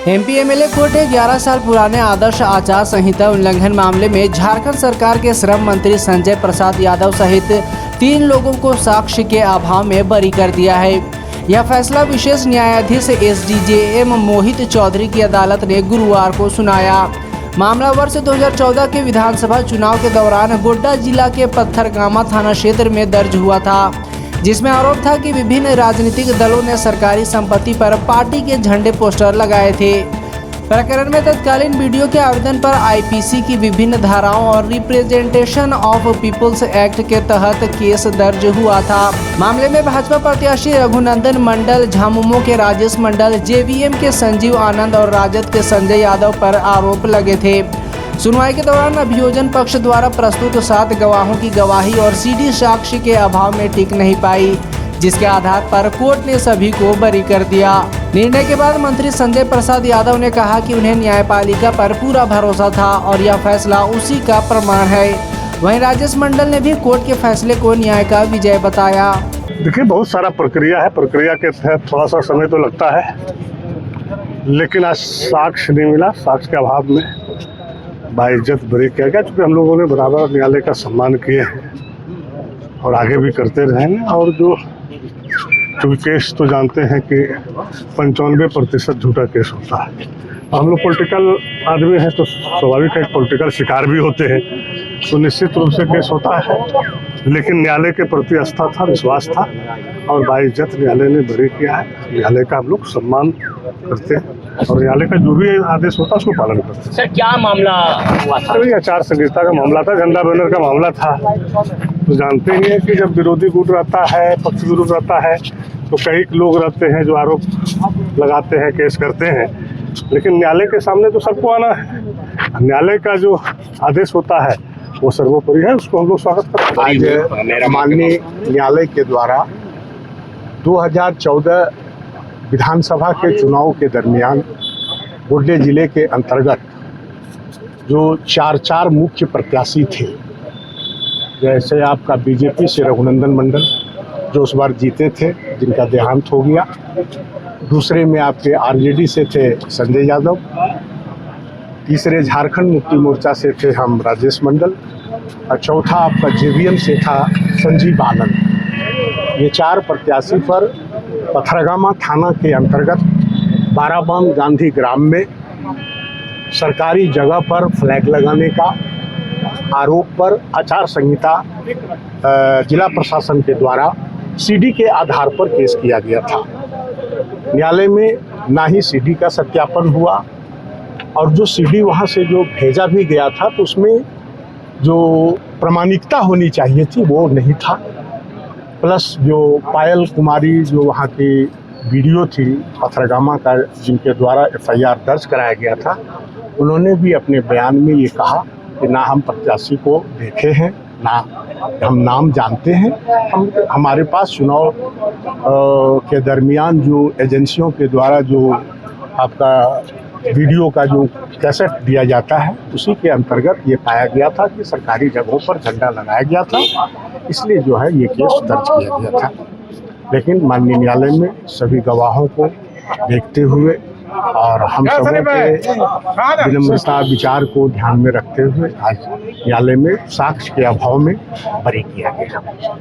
MP MLA court ने 11 साल पुराने आदर्श आचार संहिता उल्लंघन मामले में झारखंड सरकार के श्रम मंत्री संजय प्रसाद यादव सहित 3 लोगों को साक्ष्य के अभाव में बरी कर दिया है। यह फैसला विशेष न्यायाधीश एसडीजेएम मोहित चौधरी की अदालत ने गुरुवार को सुनाया। मामला वर्ष 2014 के विधानसभा चुनाव के दौरान गोड्डा जिला के पत्थरगामा थाना क्षेत्र में दर्ज हुआ था, जिसमें आरोप था कि विभिन्न राजनीतिक दलों ने सरकारी संपत्ति पर पार्टी के झंडे पोस्टर लगाए थे। प्रकरण में तत्कालीन वीडियो के आवेदन पर आईपीसी की विभिन्न धाराओं और रिप्रेजेंटेशन ऑफ पीपुल्स एक्ट के तहत केस दर्ज हुआ था। मामले में भाजपा प्रत्याशी रघुनंदन मंडल, झामुमो के राजेश मंडल, जेवीएम के संजीव आनंद और राजद के संजय यादव पर आरोप लगे थे। सुनवाई के दौरान अभियोजन पक्ष द्वारा प्रस्तुत 7 गवाहों की गवाही और सीडी साक्ष्य के अभाव में टिक नहीं पाई, जिसके आधार पर कोर्ट ने सभी को बरी कर दिया। निर्णय के बाद मंत्री संजय प्रसाद यादव ने कहा कि उन्हें न्यायपालिका पर पूरा भरोसा था और यह फैसला उसी का प्रमाण है। वहीं राजेश मंडल ने भी कोर्ट के फैसले को न्याय का विजय बताया। देखिए, बहुत सारा प्रक्रिया है, प्रक्रिया के तहत थोड़ा सा समय तो लगता है, लेकिन आज साक्ष्य नहीं मिला। साक्ष्य के अभाव में बाइज्जत बरी किया गया, क्योंकि हम लोगों ने बराबर न्यायालय का सम्मान किए हैं और आगे भी करते रहेंगे। और क्योंकि केस तो जानते हैं कि 95% झूठा केस होता है। हम लोग पॉलिटिकल आदमी हैं तो स्वाभाविक है, पॉलिटिकल शिकार भी होते हैं, तो निश्चित रूप से केस होता है, लेकिन न्यायालय के प्रति आस्था था, विश्वास था और बाइज्जत न्यायालय ने बरी किया है। न्यायालय का हम लोग सम्मान करते हैं और न्यायालय का जो भी आदेश होता है उसको पालन करते हैं। सर, क्या मामला हुआ था? अरे आचार संहिता का मामला था, झंडा बैनर का मामला था। तो जानते ही हैं कि जब विरोधी गुट रहता है, पक्ष विरोध रहता है, तो कई लोग रहते हैं जो आरोप लगाते हैं, केस करते हैं, लेकिन न्यायालय के सामने तो सबको आना है। न्यायालय का जो आदेश होता है वो सर्वोपरि है, उसको हम लोग स्वागत करते हैं। आज माननीय न्यायालय के द्वारा 2014 विधानसभा के चुनाव के दरमियान गोड्डा जिले के अंतर्गत जो 4 मुख्य प्रत्याशी थे, जैसे आपका बीजेपी से रघुनंदन मंडल जो उस बार जीते थे, जिनका देहांत हो गया। दूसरे में आपके आरजेडी से थे संजय यादव। तीसरे झारखंड मुक्ति मोर्चा से थे हम राजेश मंडल और चौथा आपका जेवीएम से था संजीव आनंद। ये 4 प्रत्याशी पर पत्थरगामा थाना के अंतर्गत बाराबांग गांधी ग्राम में सरकारी जगह पर फ्लैग लगाने का आरोप पर आचार संहिता जिला प्रशासन के द्वारा सीडी के आधार पर केस किया गया था। न्यायालय में ना ही सीडी का सत्यापन हुआ और जो सीडी वहां से जो भेजा भी गया था तो उसमें जो प्रामाणिकता होनी चाहिए थी वो नहीं था। प्लस जो पायल कुमारी जो वहाँ की वीडियो थी पत्थरगामा का, जिनके द्वारा एफआईआर दर्ज कराया गया था, उन्होंने भी अपने बयान में ये कहा कि ना हम प्रत्याशी को देखे हैं, ना हम नाम जानते हैं। हमारे पास चुनाव के दरमियान जो एजेंसियों के द्वारा जो आपका वीडियो का जो कैसेट दिया जाता है, उसी के अंतर्गत ये पाया गया था कि सरकारी जगहों पर झंडा लगाया गया था, इसलिए जो है ये केस दर्ज किया गया था। लेकिन माननीय न्यायालय में सभी गवाहों को देखते हुए और हम सबों के विनम्रता विचार को ध्यान में रखते हुए आज न्यायालय में साक्ष्य के अभाव में बरी किया गया।